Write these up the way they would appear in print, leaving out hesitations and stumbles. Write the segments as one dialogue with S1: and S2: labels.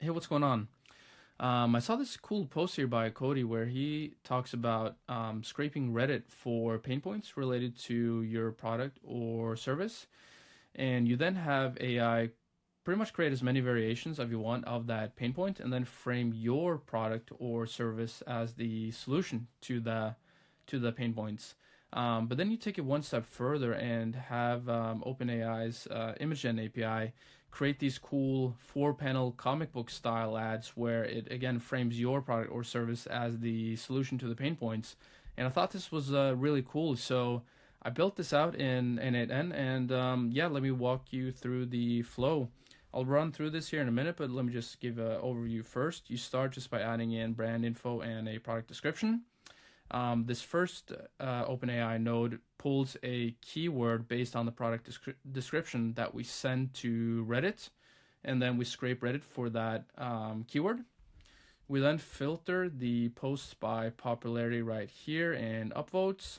S1: Hey, what's going on? I saw this cool post here by Cody where he talks about scraping Reddit for pain points related to your product or service. And you then have AI pretty much create as many variations as you want of that pain point and then frame your product or service as the solution to the pain points. But then you take it one step further and have OpenAI's image gen API create these cool four-panel comic book style ads where it again frames your product or service as the solution to the pain points. And I thought this was really cool, so I built this out in n8n, and yeah, let me walk you through the flow. I'll run through this here in a minute, but let me just give an overview first. You start just by adding in brand info and a product description. This first OpenAI node pulls a keyword based on the product description that we send to Reddit, and then we scrape Reddit for that keyword. We then filter the posts by popularity right here and upvotes.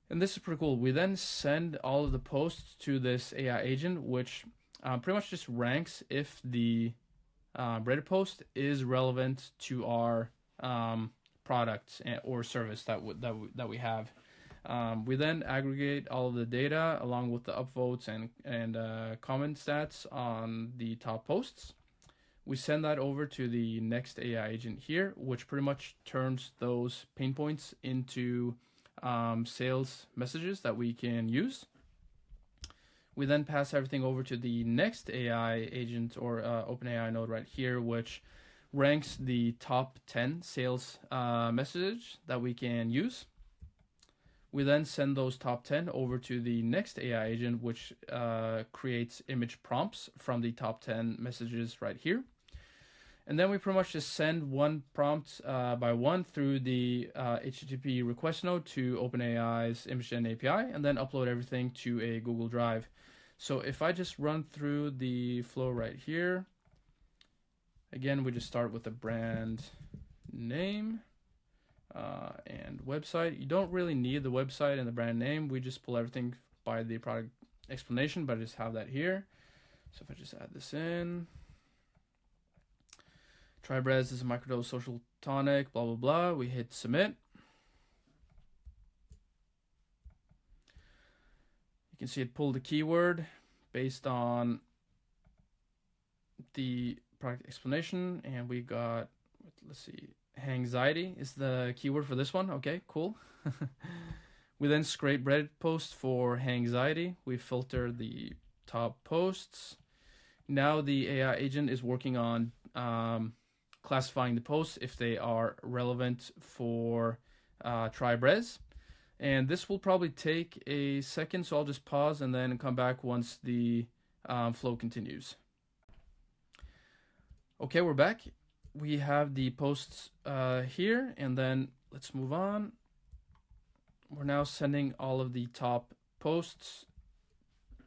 S1: And this is pretty cool. We then send all of the posts to this AI agent, which pretty much just ranks if the Reddit post is relevant to our product or service that we have. We then aggregate all of the data along with the upvotes and comment stats on the top posts. We send that over to the next AI agent here, which pretty much turns those pain points into sales messages that we can use. We then pass everything over to the next AI agent or OpenAI node right here, which ranks the top 10 sales message that we can use. We then send those top 10 over to the next AI agent, which creates image prompts from the top 10 messages right here. And then we pretty much just send one prompt by one through the HTTP request node to OpenAI's image gen API, and then upload everything to a Google Drive. So if I just run through the flow right here, again, we just start with the brand name and website. You don't really need the website and the brand name. We just pull everything by the product explanation, but I just have that here. So if I just add this in, Tribres is a microdose social tonic, blah, blah, blah. We hit submit. You can see it pulled the keyword based on the product explanation, and we got, let's see, anxiety is the keyword for this one. Okay, cool. We then scrape Reddit posts for anxiety. We filter the top posts. Now the AI agent is working on classifying the posts if they are relevant for Tribres. And this will probably take a second, so I'll just pause and then come back once the flow continues. Okay, we're back. We have the posts here, and then let's move on. We're now sending all of the top posts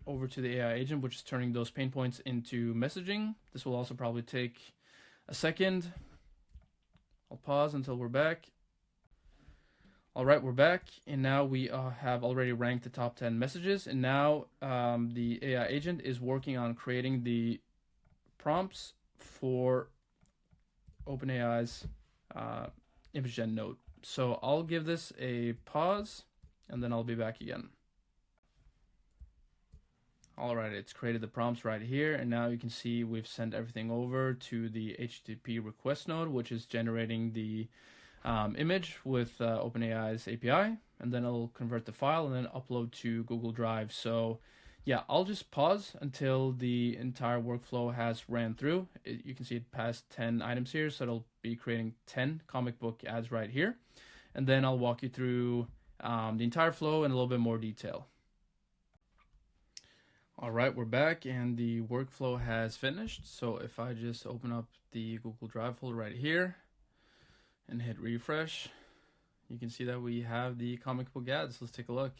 S1: over to the AI agent, which is turning those pain points into messaging. This will also probably take a second. I'll pause until we're back. All right, we're back, and now we have already ranked the top 10 messages, and now the AI agent is working on creating the prompts for OpenAI's image gen node. So I'll give this a pause, and then I'll be back again. All right, it's created the prompts right here, and now you can see we've sent everything over to the HTTP request node, which is generating the image with OpenAI's API, and then it'll convert the file and then upload to Google Drive. So yeah, I'll just pause until the entire workflow has ran through. You can see it passed 10 items here, so it'll be creating 10 comic book ads right here. And then I'll walk you through the entire flow in a little bit more detail. All right, we're back, and the workflow has finished. So if I just open up the Google Drive folder right here and hit refresh, you can see that we have the comic book ads. Let's take a look.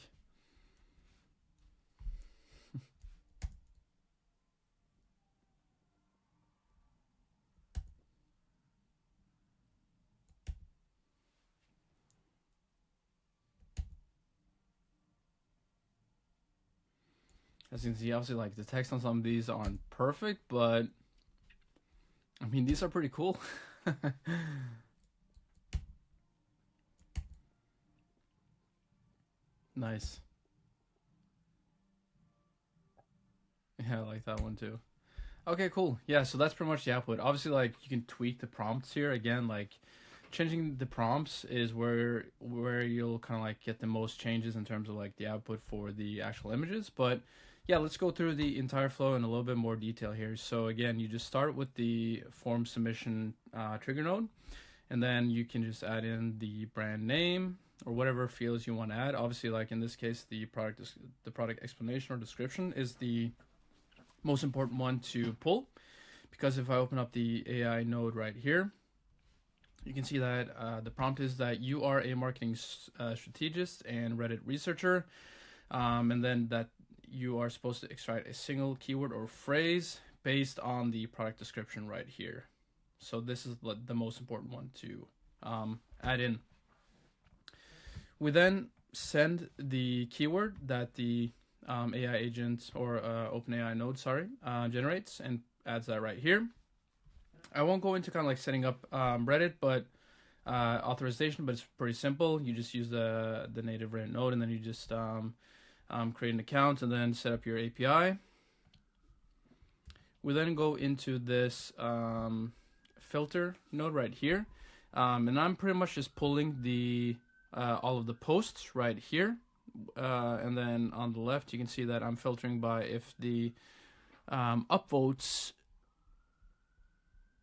S1: As you can see, obviously, like the text on some of these aren't perfect, but I mean, these are pretty cool. Nice. Yeah, I like that one too. Okay, cool. Yeah, so that's pretty much the output. Obviously, like you can tweak the prompts here. Again, like changing the prompts is where you'll kind of like get the most changes in terms of like the output for the actual images. But yeah, let's go through the entire flow in a little bit more detail here. So again, you just start with the form submission trigger node, and then you can just add in the brand name or whatever fields you want to add. Obviously, like in this case, the product explanation or description is the most important one to pull, because if I open up the AI node right here, you can see that the prompt is that you are a marketing strategist and Reddit researcher, and then that you are supposed to extract a single keyword or phrase based on the product description right here. So this is the most important one to add in. We then send the keyword that the AI agent or OpenAI node, generates and adds that right here. I won't go into kind of like setting up Reddit, but authorization, but it's pretty simple. You just use the native Reddit node, and then you just create an account and then set up your API. We then go into this filter node right here, and I'm pretty much just pulling the all of the posts right here, and then on the left you can see that I'm filtering by if the upvotes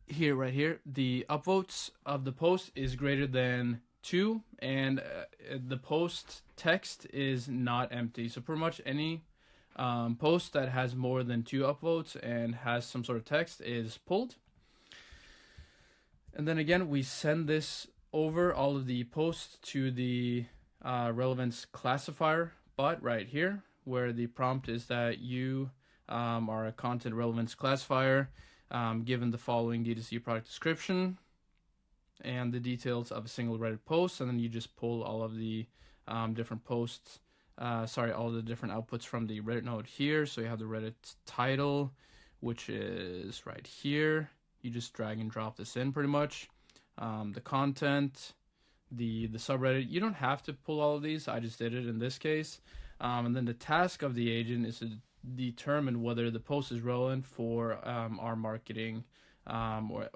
S1: here, right here, the upvotes of the post is greater than 2, and the post text is not empty. So pretty much any post that has more than 2 upvotes and has some sort of text is pulled. And then again, we send this over all of the posts to the relevance classifier bot right here, where the prompt is that you are a content relevance classifier given the following D2C product description and the details of a single Reddit post, and then you just pull all of the different posts, all the different outputs from the Reddit node here. So you have the Reddit title, which is right here. You just drag and drop this in pretty much. The content, the subreddit. You don't have to pull all of these. I just did it in this case. And then the task of the agent is to determine whether the post is relevant for our marketing or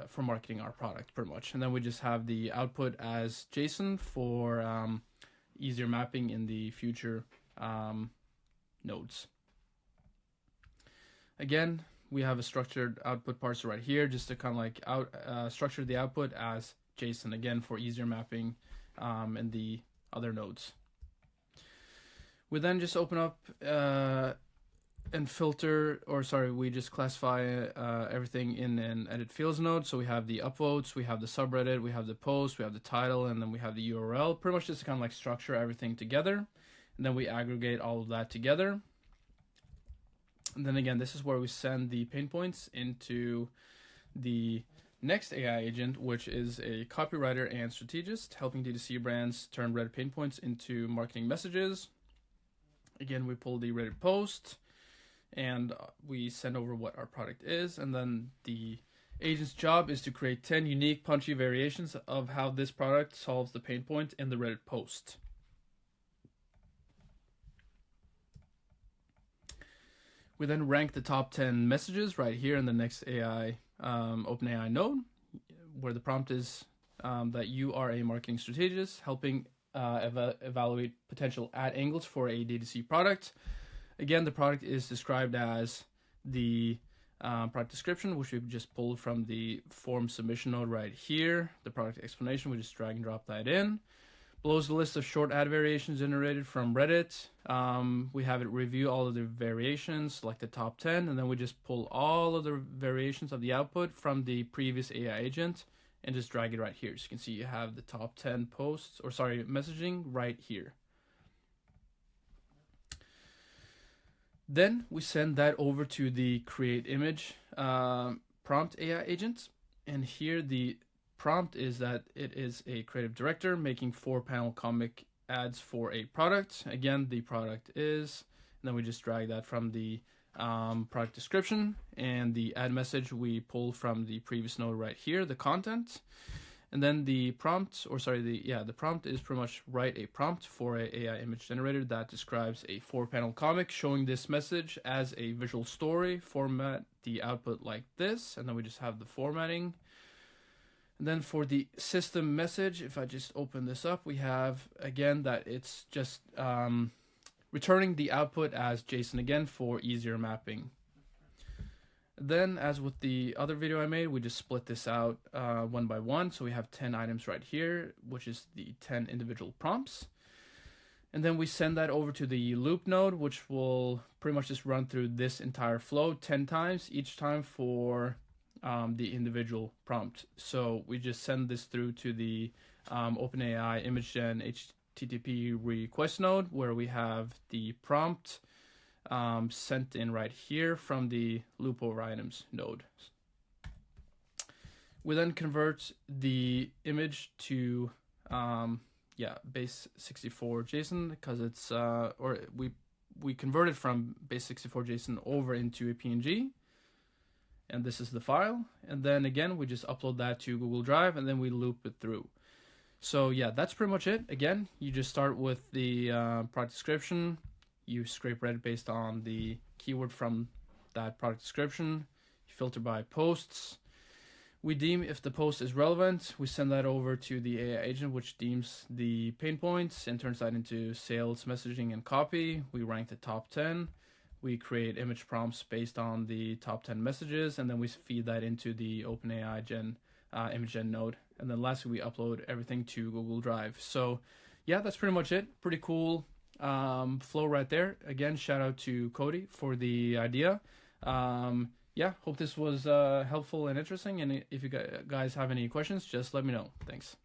S1: for marketing our product pretty much. And then we just have the output as JSON for easier mapping in the future nodes. Again, we have a structured output parser right here just to kind of like structure the output as JSON, again for easier mapping in the other nodes. We then just open up and filter, we just classify everything in an edit fields node. So we have the upvotes, we have the subreddit, we have the post, we have the title, and then we have the URL. Pretty much just to kind of like structure everything together. And then we aggregate all of that together. And then again, this is where we send the pain points into the next AI agent, which is a copywriter and strategist, helping D2C brands turn Reddit pain points into marketing messages. Again, we pull the Reddit post and we send over what our product is. And then the agent's job is to create 10 unique punchy variations of how this product solves the pain point in the Reddit post. We then rank the top 10 messages right here in the next AI OpenAI node, where the prompt is that you are a marketing strategist helping evaluate potential ad angles for a D2C product. Again, the product is described as the product description, which we've just pulled from the form submission node right here. The product explanation, we just drag and drop that in. Below is the list of short ad variations generated from Reddit. We have it review all of the variations, select the top 10, and then we just pull all of the variations of the output from the previous AI agent and just drag it right here. So you can see you have the top 10 messaging right here. Then we send that over to the create image prompt AI agent, and here the prompt is that it is a creative director making 4-panel comic ads for a product. Again, the product is, and then we just drag that from the product description, and the add message we pull from the previous node right here, the content. And then the prompt, the prompt is pretty much write a prompt for an AI image generator that describes a 4-panel comic showing this message as a visual story. Format the output like this, and then we just have the formatting. And then for the system message, if I just open this up, we have again that it's just returning the output as JSON again for easier mapping. Then, as with the other video I made, we just split this out one by one. So we have 10 items right here, which is the 10 individual prompts. And then we send that over to the loop node, which will pretty much just run through this entire flow 10 times, each time for the individual prompt. So we just send this through to the OpenAI ImageGen HTTP request node, where we have the prompt sent in right here from the loop over items node. We then convert the image to base 64 JSON because it's we convert it from base 64 JSON over into a PNG, and this is the file. And then again we just upload that to Google Drive, and then we loop it through. So yeah, that's pretty much it. Again, you just start with the product description. You scrape Reddit based on the keyword from that product description. You filter by posts. We deem if the post is relevant. We send that over to the AI agent, which deems the pain points and turns that into sales messaging and copy. We rank the top 10. We create image prompts based on the top 10 messages, and then we feed that into the OpenAI ImageGen node. And then lastly, we upload everything to Google Drive. So yeah, that's pretty much it. Pretty cool flow right there. Again, shout out to Cody for the idea. Hope this was helpful and interesting. And if you guys have any questions, just let me know. Thanks.